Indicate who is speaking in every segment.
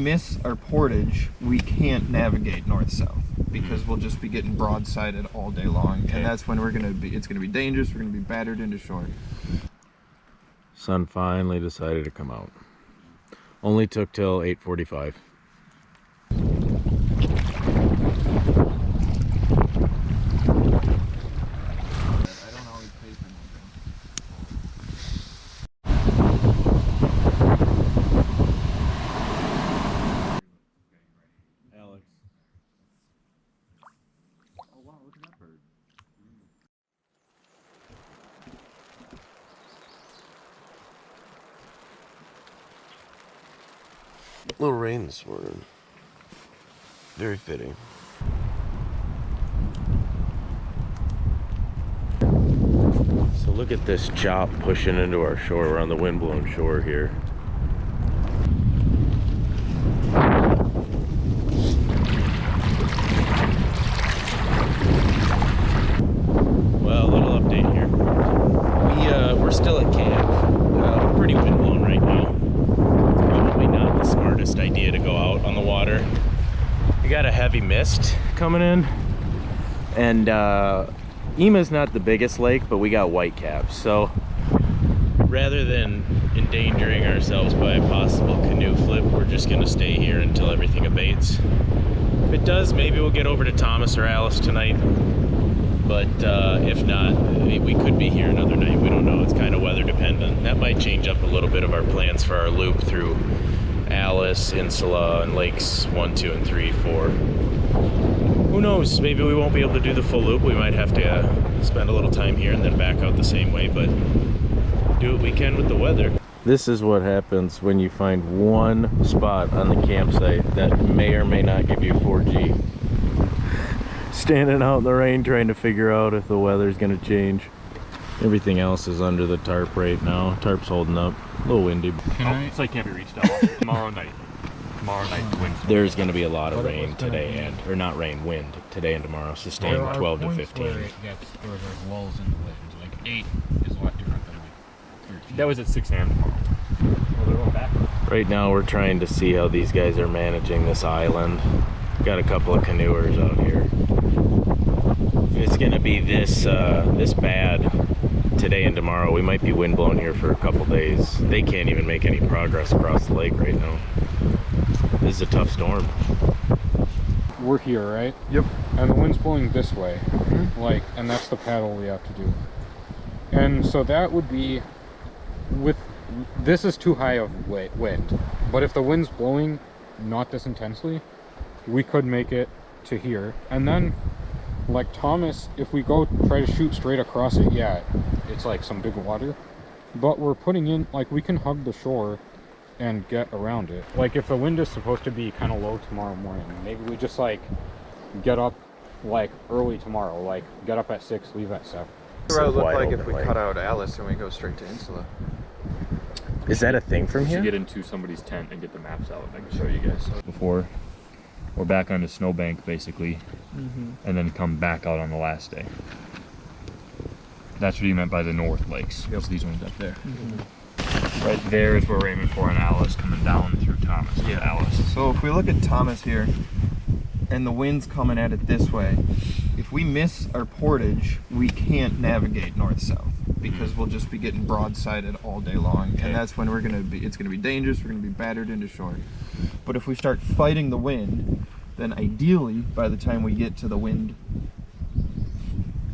Speaker 1: miss our portage, we can't navigate north-south because we'll just be getting broadsided all day long, and that's when it's gonna be dangerous. We're gonna be battered into shore.
Speaker 2: Sun finally decided to come out. Only took till 8:45.
Speaker 3: Little rain this morning. Very fitting.
Speaker 2: So look at this chop pushing into our shore. We're on the windblown shore here. Well, a little update here. We're still at camp. We're pretty windblown right now. Probably not the smartest idea to go out on the water. We got a heavy mist coming in, and Ema's not the biggest lake, but we got whitecaps. So rather than endangering ourselves by a possible canoe flip, we're just gonna stay here until everything abates. If it does, maybe we'll get over to Thomas or Alice tonight. But if not, we could be here another night. We don't know. It's kind of weather dependent. That might change up a little bit of our plans for our loop through Alice, Insula, and lakes 1, 2, and 3, 4. Who knows? Maybe we won't be able to do the full loop. We might have to spend a little time here and then back out the same way, but do what we can with the weather. This is what happens when you find one spot on the campsite that may or may not give you 4G. Standing out in the rain trying to figure out if the weather's gonna change. Everything else is under the tarp right now. Tarp's holding up. A little windy.
Speaker 4: It's like can't be reached out. Tomorrow night. Tomorrow night wind.
Speaker 2: There's gonna be a lot of rain today or not rain, wind today and tomorrow, sustained 12 to 15.
Speaker 5: Where there's lulls in the wind. Like 8 is a lot different than like 13.
Speaker 4: That was at 6 a.m. tomorrow. Well, they're going back.
Speaker 2: Right now we're trying to see how these guys are managing this island. Got a couple of canoers out here. If it's gonna be this bad today and tomorrow, we might be windblown here for a couple days. They can't even make any progress across the lake right now. This is a tough storm.
Speaker 5: We're here, right?
Speaker 1: Yep.
Speaker 5: And the wind's blowing this way. Like, and that's the paddle we have to do. And so that would be this is too high of wind. But if the wind's blowing not this intensely, we could make it to here. And then like Thomas, if we go try to shoot straight across it, yeah, it's like some big water. But we're putting in, like, we can hug the shore and get around it. Like if the wind is supposed to be kind of low tomorrow morning, maybe we just like get up like early tomorrow, like get up at 6, leave at 7.
Speaker 1: What would it look like if we cut out Alice and we go straight to Insula?
Speaker 2: Is that a thing from
Speaker 4: We
Speaker 2: here?
Speaker 4: should get into somebody's tent and get the maps out. I can show you guys. Before we're back on the snowbank basically, and then come back out on the last day. That's what he meant by the North Lakes. Yep. These ones up there. Right there is where we're aiming for an Alice coming down through Thomas. Yeah, Alice.
Speaker 1: So if we look at Thomas here, and the wind's coming at it this way, if we miss our portage, we can't navigate north-south because we'll just be getting broadsided all day long, and that's when it's gonna be dangerous. We're gonna be battered into shore. But if we start fighting the wind, then ideally, by the time we get to the wind,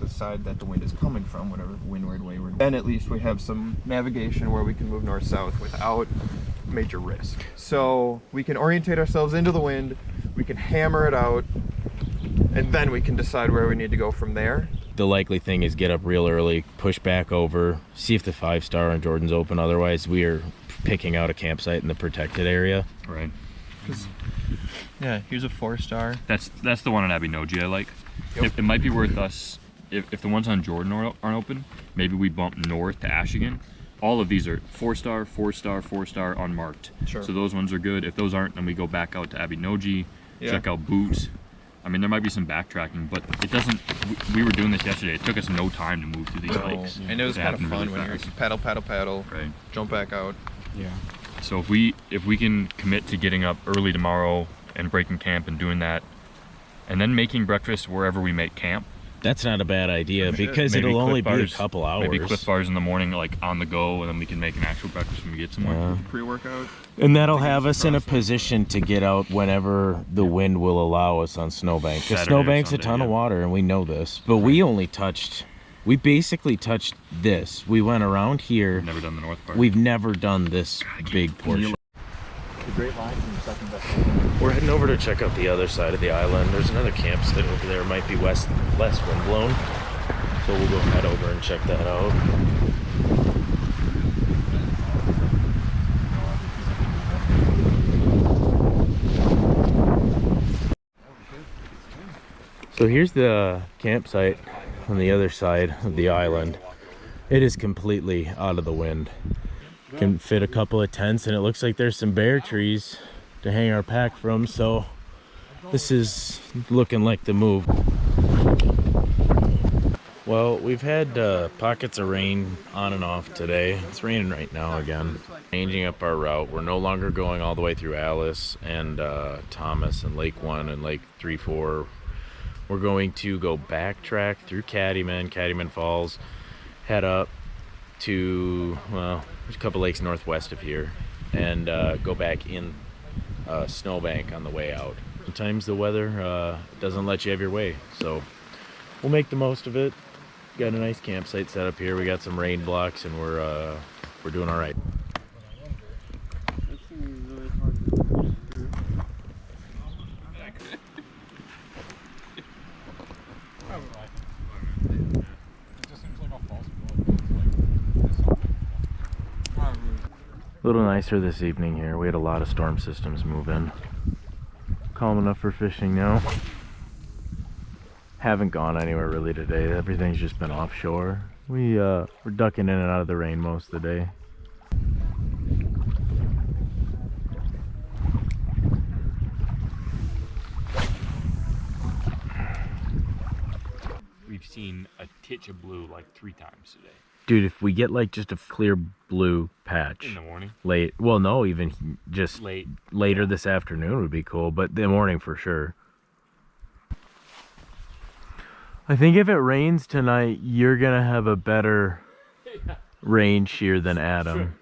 Speaker 1: the side that the wind is coming from, whatever windward way we're, then at least we have some navigation where we can move north-south without major risk. So we can orientate ourselves into the wind, we can hammer it out, and then we can decide where we need to go from there.
Speaker 2: The likely thing is get up real early, push back over, see if the 5-star on Jordan's open. Otherwise, we are picking out a campsite in the protected area.
Speaker 4: Right.
Speaker 1: Yeah, here's a 4-star.
Speaker 4: That's the one on Abinogi I like.
Speaker 1: Yep.
Speaker 4: It might be worth us, if the ones on Jordan aren't open, maybe we bump north to Ashigan. All of these are 4-star, 4-star, 4-star unmarked.
Speaker 1: Sure.
Speaker 4: So those ones are good. If those aren't, then we go back out to Abinogi, check out Boot. I mean, there might be some backtracking, but it doesn't, we were doing this yesterday. It took us no time to move through these lakes.
Speaker 1: And it was kind of fun
Speaker 4: really
Speaker 1: when you
Speaker 4: fast.
Speaker 1: paddle,
Speaker 4: Right.
Speaker 1: jump back out.
Speaker 5: Yeah.
Speaker 4: So if we can commit to getting up early tomorrow and breaking camp and doing that, and then making breakfast wherever we make camp.
Speaker 2: That's not a bad idea because
Speaker 4: Maybe
Speaker 2: it'll only
Speaker 4: Cliff
Speaker 2: be a
Speaker 4: Bars-
Speaker 2: couple hours.
Speaker 4: Maybe Cliff Bars in the morning, like on the go, and then we can make an actual breakfast when we get somewhere.
Speaker 2: Yeah.
Speaker 1: Pre-workout.
Speaker 2: And that'll have us in a position to get out whenever the wind will allow us on Snowbank. Because
Speaker 4: Saturday or
Speaker 2: Snowbank's a
Speaker 4: Sunday,
Speaker 2: ton of
Speaker 4: yeah.
Speaker 2: water, and we know this. But we basically touched this. We went around here.
Speaker 4: Never done the north part.
Speaker 2: We've never done this big portion.
Speaker 4: The Great Line from the second best.
Speaker 2: We're heading over to check out the other side of the island. There's another campsite over there. It might be less windblown. So we'll go head over and check that out. So here's the campsite on the other side of the island. It is completely out of the wind. Can fit a couple of tents, and it looks like there's some bare trees to hang our pack from, so this is looking like the move. Well, we've had pockets of rain on and off today. It's raining right now again. Changing up our route. We're no longer going all the way through Alice and Thomas and Lake 1 and Lake 3-4. We're going to go backtrack through Cattleman Falls, head up to, well, there's a couple lakes northwest of here, and go back in Snowbank on the way out. Sometimes the weather doesn't let you have your way, so we'll make the most of it. Got a nice campsite set up here. We got some rain blocks, and we're doing all right. A little nicer this evening here. We had a lot of storm systems move in. Calm enough for fishing now. Haven't gone anywhere really today. Everything's just been offshore. We're ducking in and out of the rain most of the day.
Speaker 4: We've seen a titch of blue like 3 times today.
Speaker 2: Dude, if we get like just a clear blue patch
Speaker 4: In the morning?
Speaker 2: late, well, no, even just
Speaker 4: Late.
Speaker 2: later this afternoon would be cool, but the morning for sure. I think if it rains tonight, you're gonna have a better rain shear than Adam.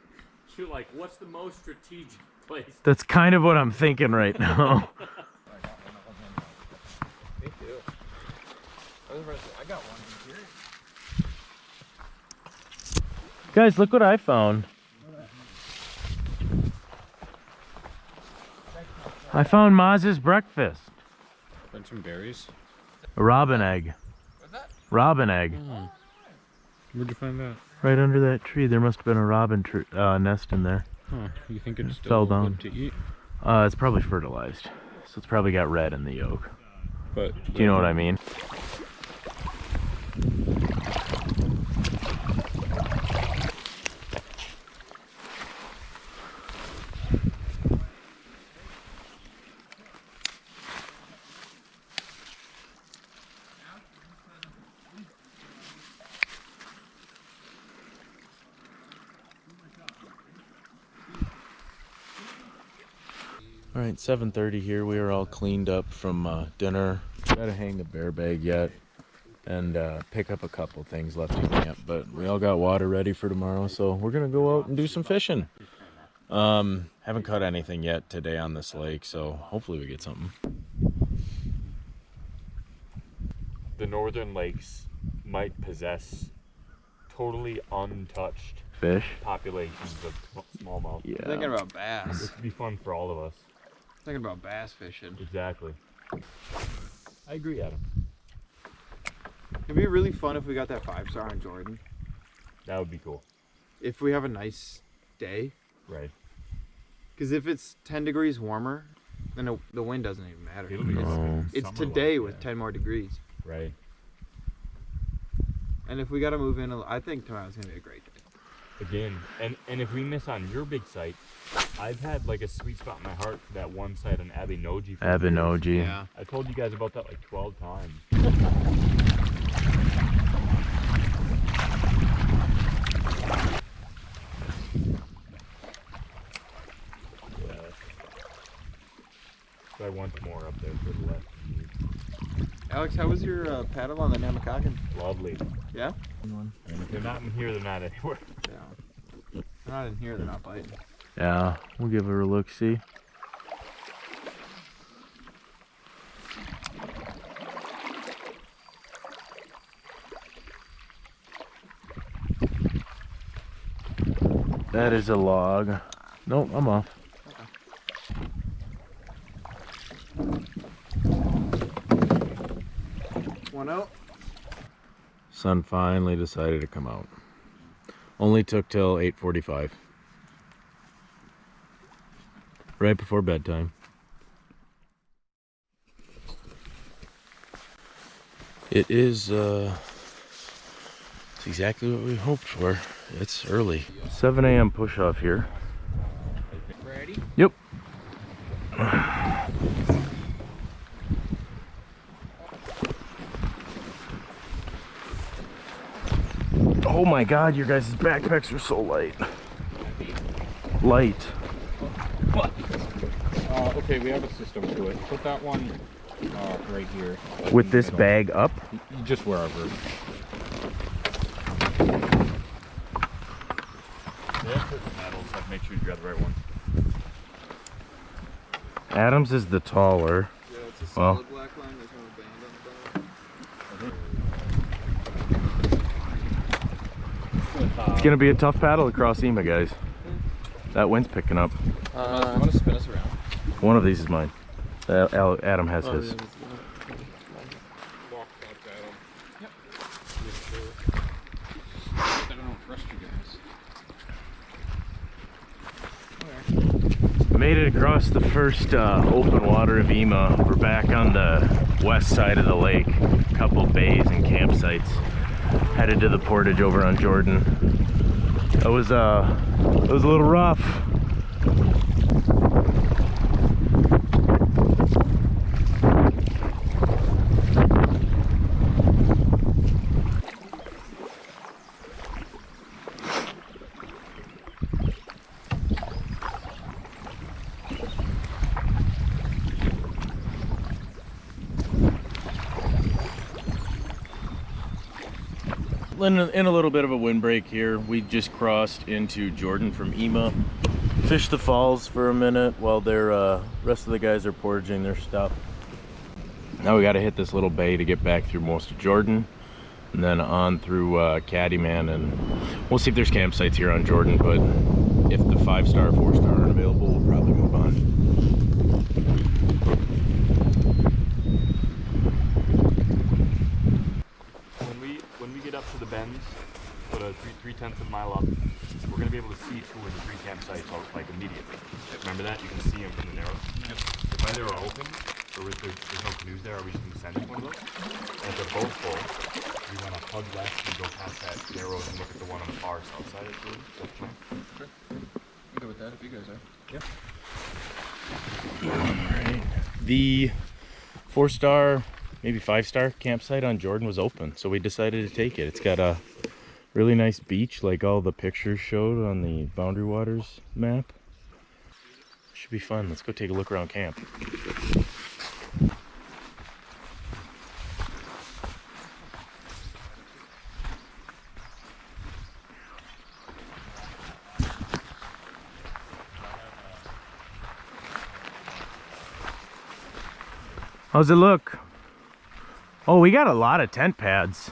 Speaker 4: You're like, what's the most strategic place?
Speaker 2: That's kind of what I'm thinking right now.
Speaker 1: Me too. I got one here.
Speaker 2: Guys, look what I found. I found Maz's breakfast.
Speaker 5: And some berries.
Speaker 2: A robin egg.
Speaker 1: What's that?
Speaker 2: Robin egg.
Speaker 5: Where'd you find that?
Speaker 2: Right under that tree. There must have been a robin nest in there.
Speaker 5: Huh. You think it's
Speaker 2: Fell
Speaker 5: still
Speaker 2: down.
Speaker 5: good to eat?
Speaker 2: It's probably fertilized. So it's probably got red in the yolk.
Speaker 5: But
Speaker 2: Do you know what I mean? All right, 7:30 here. We are all cleaned up from dinner. Gotta hang the bear bag yet and pick up a couple things left in camp, but we all got water ready for tomorrow, so we're gonna go out and do some fishing. Haven't caught anything yet today on this lake, so hopefully we get something.
Speaker 4: The northern lakes might possess totally untouched
Speaker 2: Fish?
Speaker 4: populations of smallmouth.
Speaker 2: Yeah.
Speaker 1: Thinking about bass.
Speaker 4: This would be fun for all of us.
Speaker 1: Thinking about bass fishing.
Speaker 4: Exactly. I agree, Adam.
Speaker 1: It'd be really fun if we got that 5-star on Jordan.
Speaker 4: That would be cool.
Speaker 1: If we have a nice day.
Speaker 4: Right.
Speaker 1: Because if it's 10 degrees warmer, then the wind doesn't even matter.
Speaker 4: It'll be
Speaker 2: No.
Speaker 1: It's
Speaker 4: summer
Speaker 1: today
Speaker 4: like
Speaker 1: with
Speaker 4: that.
Speaker 1: 10 more degrees.
Speaker 4: Right.
Speaker 1: And if we got to move in, I think tomorrow's going to be a great day.
Speaker 4: Again, and if we miss on your big site, I've had like a sweet spot in my heart for that one site on Abinogi. for years.
Speaker 2: Abinogi.
Speaker 4: I told you guys about that like 12 times. I want more up there for the left.
Speaker 1: Alex, how was your paddle on the Namakagon?
Speaker 4: Lovely.
Speaker 1: Yeah?
Speaker 4: And if they're not in here, they're not anywhere.
Speaker 1: Yeah. They're not in here, they're not biting.
Speaker 4: Yeah, we'll give her a look, see. That is a log. Nope, I'm off.
Speaker 1: One out.
Speaker 4: Sun finally decided to come out. Only took till 8:45. Right before bedtime. It is it's exactly what we hoped for. It's early. 7 a.m. push off here.
Speaker 5: Ready?
Speaker 4: Yep. Oh my god, your guys' backpacks are so light. Light.
Speaker 5: What? Okay, we have a system to it. Put that one right here.
Speaker 4: With this bag up?
Speaker 5: Just wherever.
Speaker 4: Make sure you grab the right one. Adams is the taller.
Speaker 1: Yeah, it's a solid black line. There's no band on the bottom.
Speaker 4: It's gonna be a tough paddle across Ema, guys. That wind's picking up.
Speaker 1: You want to spin us around?
Speaker 4: One of these is mine. Adam has his.
Speaker 5: Walk up, Adam. Yep. I don't trust you guys.
Speaker 4: Made it across the first open water of Ema. We're back on the west side of the lake. A couple bays and campsites. Headed to the portage over on Jordan. It was a little rough. In a little bit of a windbreak here. We just crossed into Jordan from Ema. Fished the falls for a minute while their rest of the guys are portaging their stuff. Now we got to hit this little bay to get back through most of Jordan, and then on through Caddyman, and we'll see if there's campsites here on Jordan. But if the 5-star, 4-star aren't available, we'll probably move on.
Speaker 6: When we get up to the bends, put a 3/10 of a mile up, we're going to be able to see 2 of the 3 campsites out, like immediately. Remember that? You can see them from the narrows. Yep. If either are open, or if there's no canoes there, are we just going to send one of those? And if they're both full, we want to hug left and go past that narrows and look at the one on the far south side of the room. That's the plan.
Speaker 1: Sure. I'm good with that if you guys are.
Speaker 4: All
Speaker 1: Yeah.
Speaker 4: right. The 4-star, maybe 5-star campsite on Jordan was open, so we decided to take it. It's got a really nice beach like all the pictures showed on the Boundary Waters map. Should be fun. Let's go take a look around camp. How's it look? Oh, we got a lot of tent pads.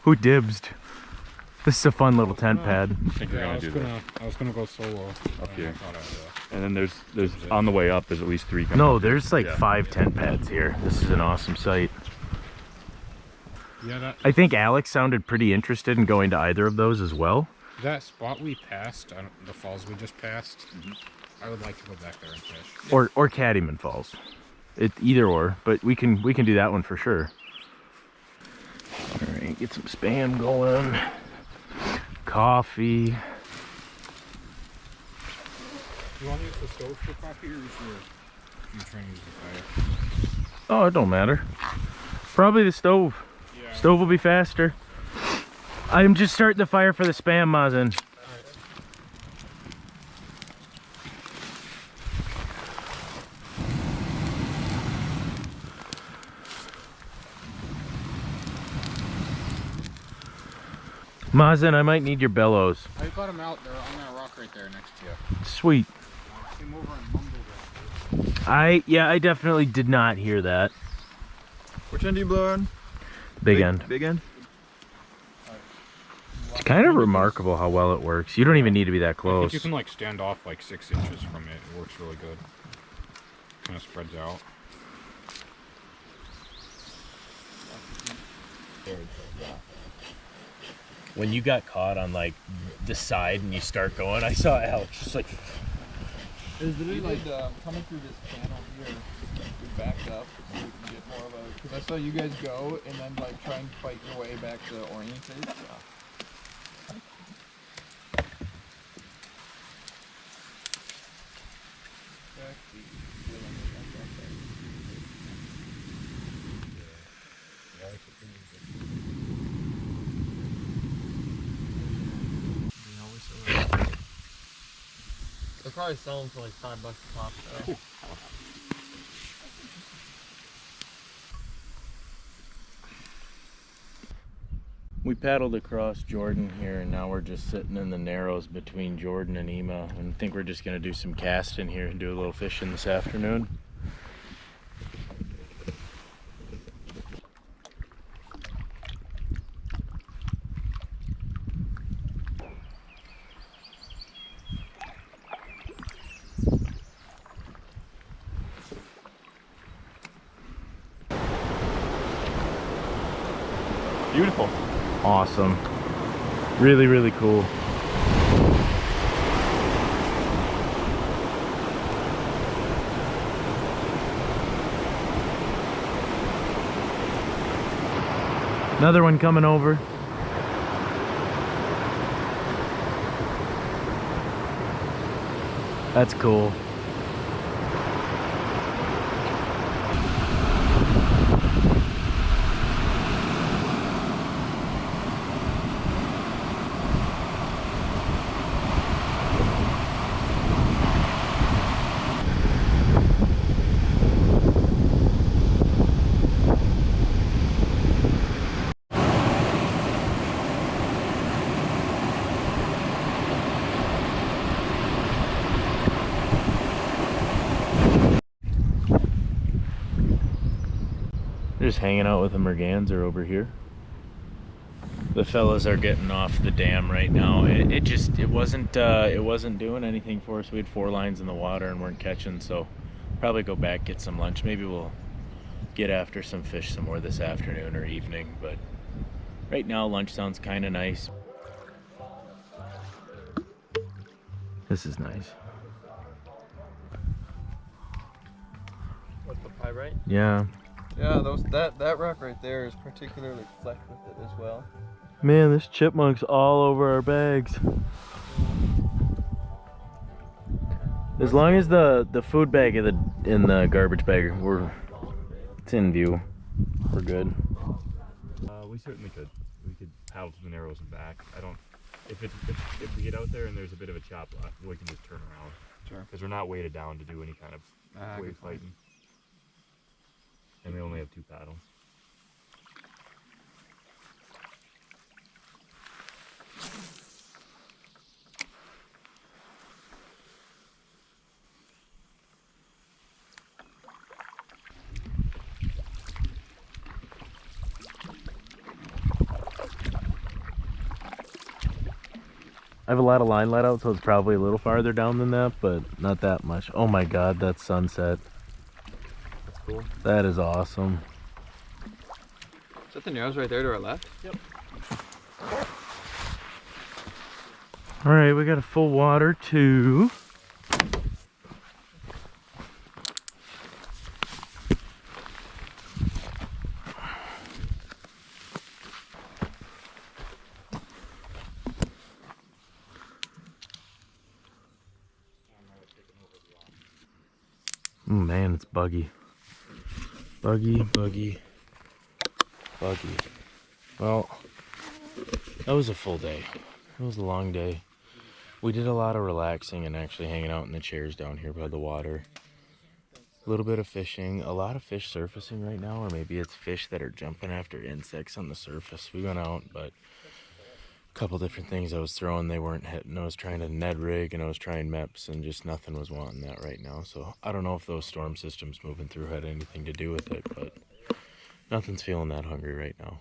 Speaker 4: Who dibsed? This is a fun little tent pad.
Speaker 5: I was gonna go solo
Speaker 6: Up here.
Speaker 5: I thought
Speaker 6: And then there's on the way up, there's at least 3 coming.
Speaker 4: No, there's like 5 tent pads here. This is an awesome site.
Speaker 5: yeah,
Speaker 4: I think Alex sounded pretty interested in going to either of those as well.
Speaker 5: that spot we passed, the falls we just passed, I would like to go back there and fish.
Speaker 4: Or Caddyman Falls. Either or, but we can do that one for sure. All right, get some Spam going. Coffee.
Speaker 5: You want to use the stove for coffee, or you trying to use the fire?
Speaker 4: Oh, it don't matter. Probably the stove.
Speaker 5: Yeah.
Speaker 4: Stove will be faster. I'm just starting the fire for the Spam, Mazen.
Speaker 2: Mazen, I might need your bellows.
Speaker 5: I got them out there on that rock right there next to you.
Speaker 2: Sweet.
Speaker 5: I came over and mumbled it.
Speaker 2: Yeah, I definitely did not hear that.
Speaker 1: Which end do you blow on?
Speaker 2: Big end.
Speaker 1: Big end?
Speaker 2: It's kind of remarkable how well it works. You don't even need to be that
Speaker 5: I
Speaker 2: close.
Speaker 5: think you can like stand off like 6 inches from it. It works really good. Kind of spreads out.
Speaker 2: When you got caught on like the side and you start going, I saw Alex just like.
Speaker 1: It was literally like coming through this channel here. We backed up so we can get more of a. Because I saw you guys go and then like try and fight your way back to orientate. Yeah. They'll probably sell them for like $5 a pop. So.
Speaker 2: We paddled across Jordan here, and now we're just sitting in the narrows between Jordan and Ema, and I think we're just gonna do some casting here and do a little fishing this afternoon.
Speaker 6: Beautiful.
Speaker 2: Awesome. Really, really cool. Another one coming over. That's cool. Just hanging out with the merganser over here. The fellas are getting off the dam right now. It wasn't doing anything for us. We had 4 lines in the water and weren't catching, so probably go back, get some lunch. Maybe we'll get after some fish some more this afternoon or evening, but right now lunch sounds kind of nice. This is nice.
Speaker 1: What's the pyrite?
Speaker 2: Yeah.
Speaker 1: Yeah, that rock right there is particularly flecked with it as well.
Speaker 2: Man, this chipmunk's all over our bags. As long as the food bag in the garbage bag, it's in view. We're good.
Speaker 6: We certainly could. We could paddle to the narrows and back. I don't. If we get out there and there's a bit of a chop, we can just turn around.
Speaker 5: Sure.
Speaker 6: Because we're not weighted down to do any kind of wave fighting. And we only have 2 paddles.
Speaker 2: I have a lot of line let out, so it's probably a little farther down than that, but not that much. Oh my god, that's sunset.
Speaker 6: That's cool.
Speaker 2: That is awesome.
Speaker 1: Is that the narrows right there to our left?
Speaker 6: Yep.
Speaker 2: All right, we got a full water too. Oh man, it's buggy. Buggy. Well, that was a full day. It was a long day. We did a lot of relaxing and actually hanging out in the chairs down here by the water. A little bit of fishing. A lot of fish surfacing right now, or maybe it's fish that are jumping after insects on the surface. We went out, but couple different things I was throwing, they weren't hitting. I was trying to Ned rig and I was trying MEPS, and just nothing was wanting that right now. So I don't know if those storm systems moving through had anything to do with it, but nothing's feeling that hungry right now.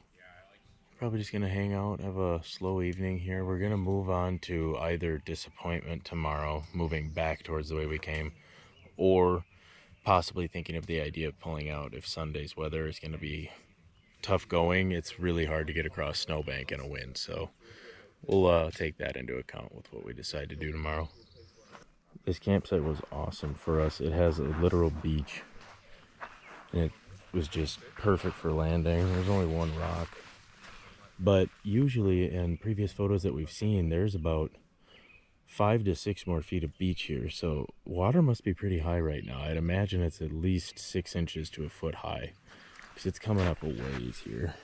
Speaker 2: Probably just gonna hang out, have a slow evening here. We're gonna move on to either disappointment tomorrow, moving back towards the way we came, or possibly thinking of the idea of pulling out if Sunday's weather is gonna be tough going. It's really hard to get across snowbank in a wind, so we'll take that into account with what we decide to do tomorrow. This campsite was awesome for us. It has a literal beach, and it was just perfect for landing. There's only one rock, but usually in previous photos that we've seen, there's about 5 to 6 more feet of beach here, so water must be pretty high right now. I'd imagine it's at least 6 inches to a foot high, because it's coming up a ways here.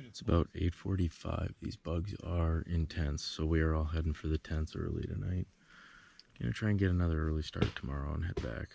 Speaker 2: It's about 8:45. These bugs are intense, so we are all heading for the tents early tonight. Gonna try and get another early start tomorrow and head back.